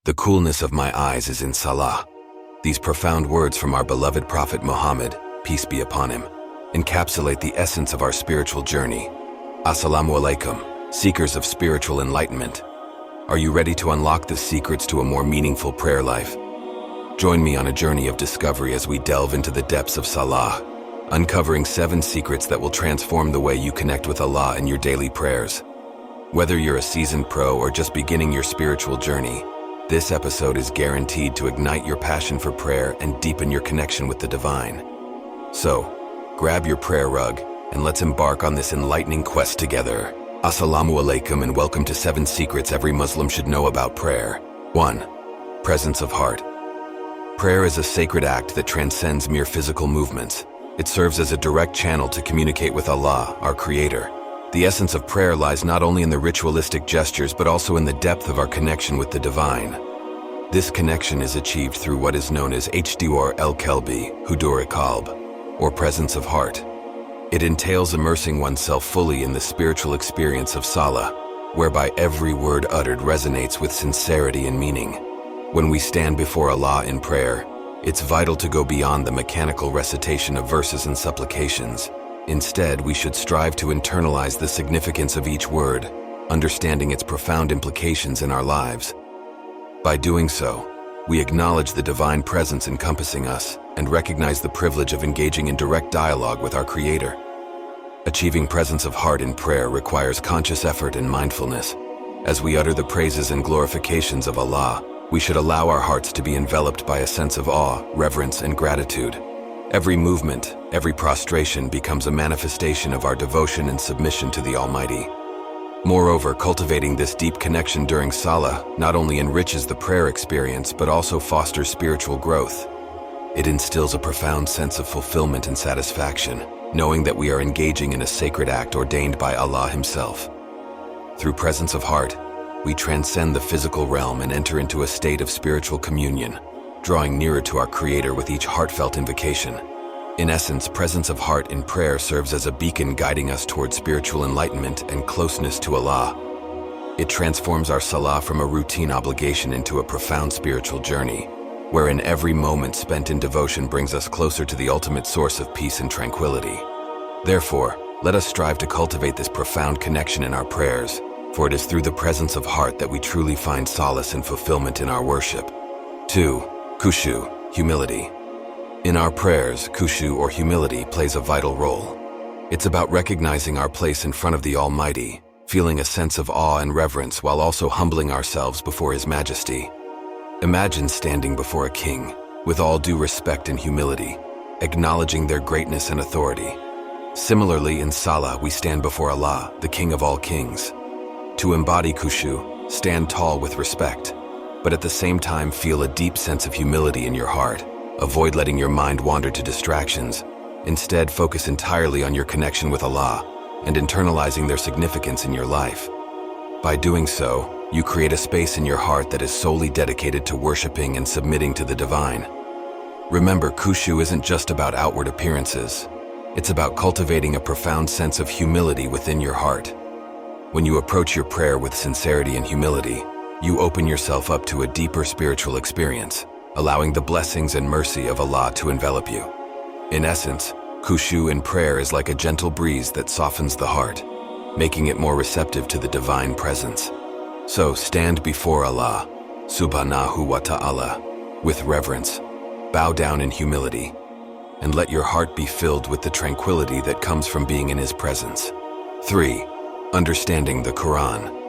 The coolness of my eyes is in Salah. These profound words from our beloved Prophet Muhammad, peace be upon him, encapsulate the essence of our spiritual journey. Assalamu alaikum, seekers of spiritual enlightenment. Are you ready to unlock the secrets to a more meaningful prayer life? Join me on a journey of discovery as we delve into the depths of Salah, uncovering 7 secrets that will transform the way you connect with Allah in your daily prayers. Whether you're a seasoned pro or just beginning your spiritual journey, this episode is guaranteed to ignite your passion for prayer and deepen your connection with the divine. So, grab your prayer rug and let's embark on this enlightening quest together. Assalamu alaikum and welcome to 7 secrets every Muslim should know about prayer. 1. Presence of heart. Prayer is a sacred act that transcends mere physical movements. It serves as a direct channel to communicate with Allah, our Creator. The essence of prayer lies not only in the ritualistic gestures but also in the depth of our connection with the divine. This connection is achieved through what is known as Hdur el-Kelbi, Hudur Qalb, or presence of heart. It entails immersing oneself fully in the spiritual experience of Salah, whereby every word uttered resonates with sincerity and meaning. When we stand before Allah in prayer, it's vital to go beyond the mechanical recitation of verses and supplications. Instead, we should strive to internalize the significance of each word, understanding its profound implications in our lives. By doing so, we acknowledge the divine presence encompassing us and recognize the privilege of engaging in direct dialogue with our Creator. Achieving presence of heart in prayer requires conscious effort and mindfulness. As we utter the praises and glorifications of Allah, we should allow our hearts to be enveloped by a sense of awe, reverence, and gratitude. Every movement, every prostration becomes a manifestation of our devotion and submission to the Almighty. Moreover, cultivating this deep connection during Salah not only enriches the prayer experience but also fosters spiritual growth. It instills a profound sense of fulfillment and satisfaction, knowing that we are engaging in a sacred act ordained by Allah Himself. Through presence of heart, we transcend the physical realm and enter into a state of spiritual communion, drawing nearer to our Creator with each heartfelt invocation. In essence, presence of heart in prayer serves as a beacon guiding us toward spiritual enlightenment and closeness to Allah. It transforms our Salah from a routine obligation into a profound spiritual journey, wherein every moment spent in devotion brings us closer to the ultimate source of peace and tranquility. Therefore, let us strive to cultivate this profound connection in our prayers, for it is through the presence of heart that we truly find solace and fulfillment in our worship. 2. Khushu, humility. In our prayers, khushu or humility plays a vital role. It's about recognizing our place in front of the Almighty, feeling a sense of awe and reverence while also humbling ourselves before His majesty. Imagine standing before a king, with all due respect and humility, acknowledging their greatness and authority. Similarly, in Salah, we stand before Allah, the King of all kings. To embody khushu, stand tall with respect, but at the same time feel a deep sense of humility in your heart. Avoid letting your mind wander to distractions. Instead, focus entirely on your connection with Allah and internalizing their significance in your life. By doing so, you create a space in your heart that is solely dedicated to worshiping and submitting to the divine. Remember, khushu isn't just about outward appearances. It's about cultivating a profound sense of humility within your heart. When you approach your prayer with sincerity and humility, you open yourself up to a deeper spiritual experience, allowing the blessings and mercy of Allah to envelop you. In essence, khushu in prayer is like a gentle breeze that softens the heart, making it more receptive to the divine presence. So stand before Allah, subhanahu wa ta'ala, with reverence, bow down in humility, and let your heart be filled with the tranquility that comes from being in His presence. 3. Understanding the Quran.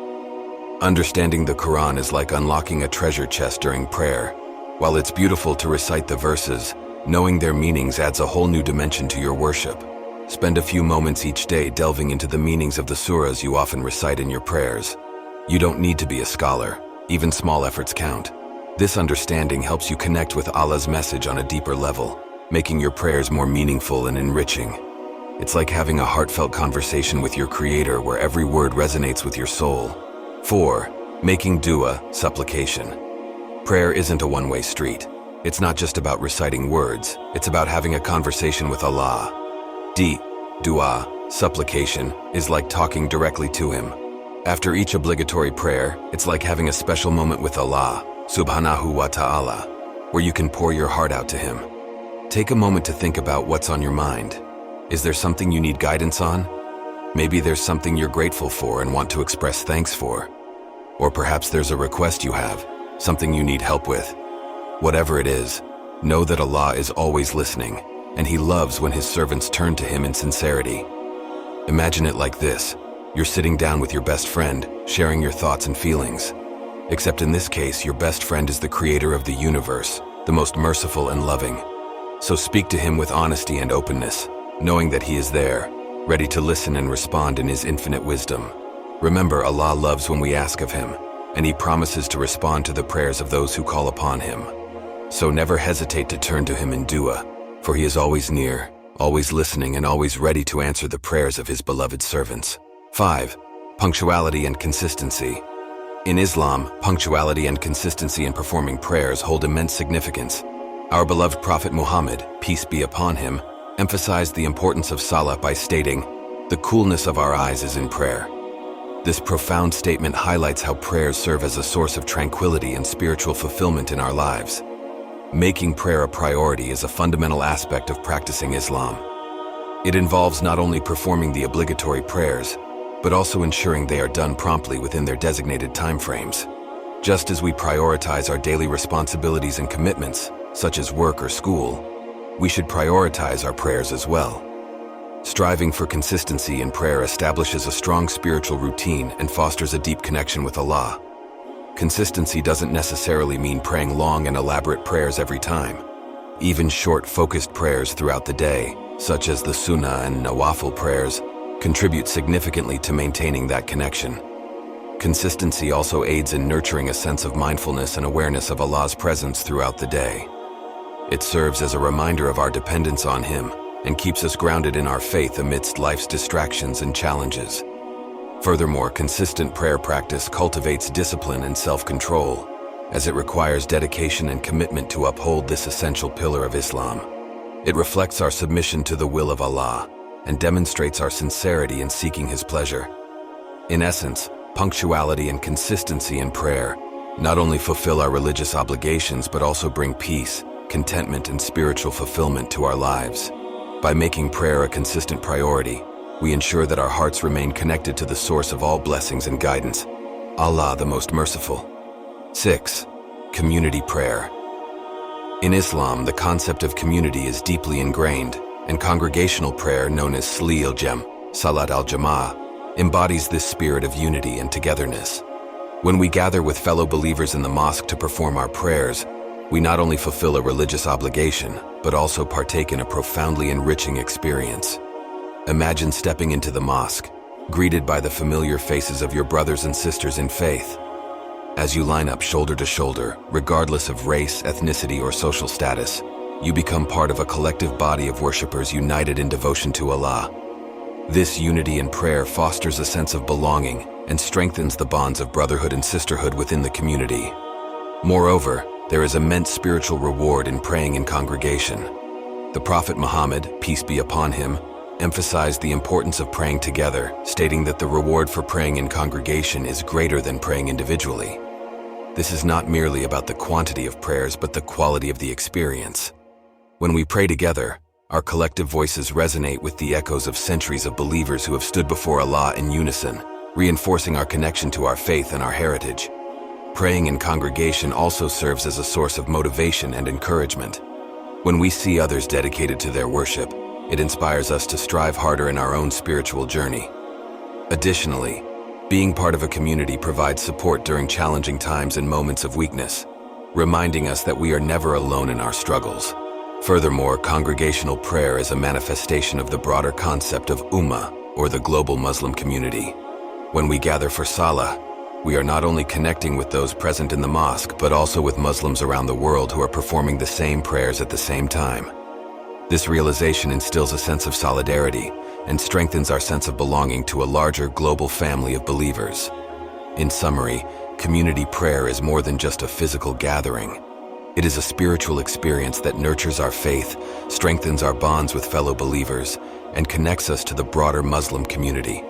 Understanding the Quran is like unlocking a treasure chest during prayer. While it's beautiful to recite the verses, knowing their meanings adds a whole new dimension to your worship. Spend a few moments each day delving into the meanings of the surahs you often recite in your prayers. You don't need to be a scholar, even small efforts count. This understanding helps you connect with Allah's message on a deeper level, making your prayers more meaningful and enriching. It's like having a heartfelt conversation with your Creator where every word resonates with your soul. 4. Making dua, supplication. Prayer isn't a one-way street. It's not just about reciting words, it's about having a conversation with Allah. Dua, supplication, is like talking directly to Him. After each obligatory prayer, it's like having a special moment with Allah, Subhanahu wa ta'ala, where you can pour your heart out to Him. Take a moment to think about what's on your mind. Is there something you need guidance on? Maybe there's something you're grateful for and want to express thanks for. Or perhaps there's a request you have, something you need help with. Whatever it is, know that Allah is always listening, and He loves when His servants turn to Him in sincerity. Imagine it like this. You're sitting down with your best friend, sharing your thoughts and feelings. Except in this case, your best friend is the creator of the universe, the most merciful and loving. So speak to Him with honesty and openness, knowing that He is there, ready to listen and respond in His infinite wisdom. Remember, Allah loves when we ask of Him, and He promises to respond to the prayers of those who call upon Him. So never hesitate to turn to Him in dua, for He is always near, always listening, and always ready to answer the prayers of His beloved servants. 5. Punctuality and consistency. In Islam, punctuality and consistency in performing prayers hold immense significance. Our beloved Prophet Muhammad, peace be upon him, emphasized the importance of salah by stating, "The coolness of our eyes is in prayer." This profound statement highlights how prayers serve as a source of tranquility and spiritual fulfillment in our lives. Making prayer a priority is a fundamental aspect of practicing Islam. It involves not only performing the obligatory prayers, but also ensuring they are done promptly within their designated time frames. Just as we prioritize our daily responsibilities and commitments, such as work or school, we should prioritize our prayers as well. Striving for consistency in prayer establishes a strong spiritual routine and fosters a deep connection with Allah. Consistency doesn't necessarily mean praying long and elaborate prayers every time. Even short, focused prayers throughout the day, such as the Sunnah and Nawafil prayers, contribute significantly to maintaining that connection. Consistency also aids in nurturing a sense of mindfulness and awareness of Allah's presence throughout the day. It serves as a reminder of our dependence on Him and keeps us grounded in our faith amidst life's distractions and challenges. Furthermore, consistent prayer practice cultivates discipline and self-control, as it requires dedication and commitment to uphold this essential pillar of Islam. It reflects our submission to the will of Allah and demonstrates our sincerity in seeking His pleasure. In essence, punctuality and consistency in prayer not only fulfill our religious obligations but also bring peace, contentment, and spiritual fulfillment to our lives. By making prayer a consistent priority, we ensure that our hearts remain connected to the source of all blessings and guidance, Allah the Most Merciful. 6. Community prayer. In Islam, the concept of community is deeply ingrained, and congregational prayer, known as Sli al-Jam, Salat al-Jama'ah, embodies this spirit of unity and togetherness. When we gather with fellow believers in the mosque to perform our prayers, we not only fulfill a religious obligation, but also partake in a profoundly enriching experience. Imagine stepping into the mosque, greeted by the familiar faces of your brothers and sisters in faith. As you line up shoulder to shoulder, regardless of race, ethnicity, or social status, you become part of a collective body of worshipers united in devotion to Allah. This unity in prayer fosters a sense of belonging and strengthens the bonds of brotherhood and sisterhood within the community. Moreover, there is immense spiritual reward in praying in congregation. The Prophet Muhammad, peace be upon him, emphasized the importance of praying together, stating that the reward for praying in congregation is greater than praying individually. This is not merely about the quantity of prayers, but the quality of the experience. When we pray together, our collective voices resonate with the echoes of centuries of believers who have stood before Allah in unison, reinforcing our connection to our faith and our heritage. Praying in congregation also serves as a source of motivation and encouragement. When we see others dedicated to their worship, it inspires us to strive harder in our own spiritual journey. Additionally, being part of a community provides support during challenging times and moments of weakness, reminding us that we are never alone in our struggles. Furthermore, congregational prayer is a manifestation of the broader concept of Ummah, or the global Muslim community. When we gather for Salah, we are not only connecting with those present in the mosque, but also with Muslims around the world who are performing the same prayers at the same time. This realization instills a sense of solidarity and strengthens our sense of belonging to a larger global family of believers. In summary, community prayer is more than just a physical gathering. It is a spiritual experience that nurtures our faith, strengthens our bonds with fellow believers, and connects us to the broader Muslim community.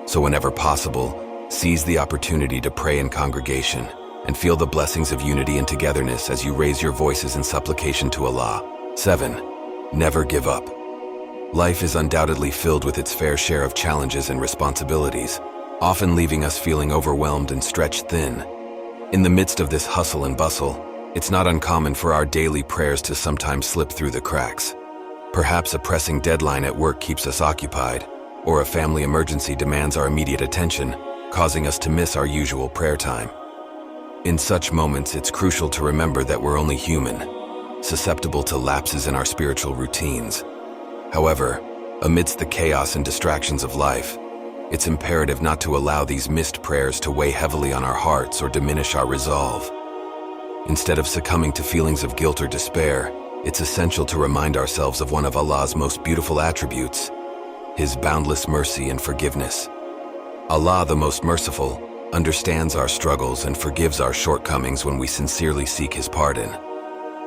So whenever possible, seize the opportunity to pray in congregation and feel the blessings of unity and togetherness as you raise your voices in supplication to Allah. 7. Never give up. Life is undoubtedly filled with its fair share of challenges and responsibilities, often leaving us feeling overwhelmed and stretched thin. In the midst of this hustle and bustle, it's not uncommon for our daily prayers to sometimes slip through the cracks. Perhaps a pressing deadline at work keeps us occupied, or a family emergency demands our immediate attention, causing us to miss our usual prayer time. In such moments, it's crucial to remember that we're only human, susceptible to lapses in our spiritual routines. However, amidst the chaos and distractions of life, it's imperative not to allow these missed prayers to weigh heavily on our hearts or diminish our resolve. Instead of succumbing to feelings of guilt or despair, it's essential to remind ourselves of one of Allah's most beautiful attributes, His boundless mercy and forgiveness. Allah, the most merciful, understands our struggles and forgives our shortcomings when we sincerely seek His pardon.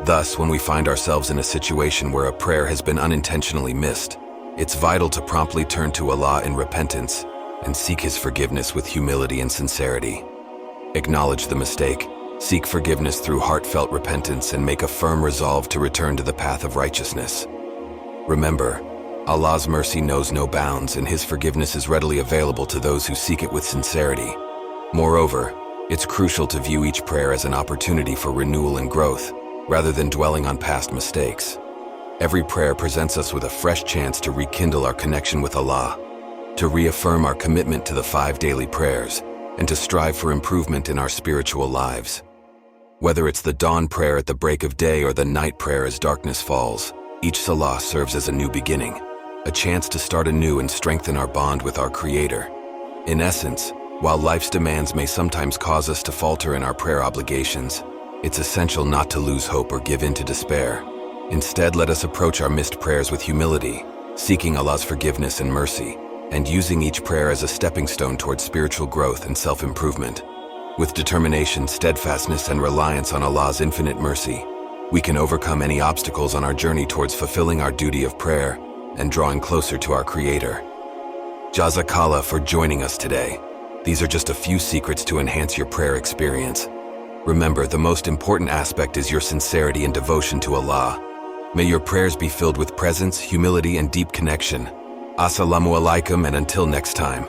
Thus, when we find ourselves in a situation where a prayer has been unintentionally missed, it's vital to promptly turn to Allah in repentance and seek His forgiveness with humility and sincerity. Acknowledge the mistake, seek forgiveness through heartfelt repentance, and make a firm resolve to return to the path of righteousness. Remember, Allah's mercy knows no bounds, and His forgiveness is readily available to those who seek it with sincerity. Moreover, it's crucial to view each prayer as an opportunity for renewal and growth, rather than dwelling on past mistakes. Every prayer presents us with a fresh chance to rekindle our connection with Allah, to reaffirm our commitment to the 5 daily prayers, and to strive for improvement in our spiritual lives. Whether it's the dawn prayer at the break of day or the night prayer as darkness falls, each salah serves as a new beginning, a chance to start anew and strengthen our bond with our Creator. In essence, while life's demands may sometimes cause us to falter in our prayer obligations, it's essential not to lose hope or give in to despair. Instead, let us approach our missed prayers with humility, seeking Allah's forgiveness and mercy, and using each prayer as a stepping stone towards spiritual growth and self-improvement. With determination, steadfastness, and reliance on Allah's infinite mercy, we can overcome any obstacles on our journey towards fulfilling our duty of prayer and drawing closer to our Creator. Jazakallah for joining us today. These are just a few secrets to enhance your prayer experience. Remember, the most important aspect is your sincerity and devotion to Allah. May your prayers be filled with presence, humility, and deep connection. Assalamu alaikum, and until next time.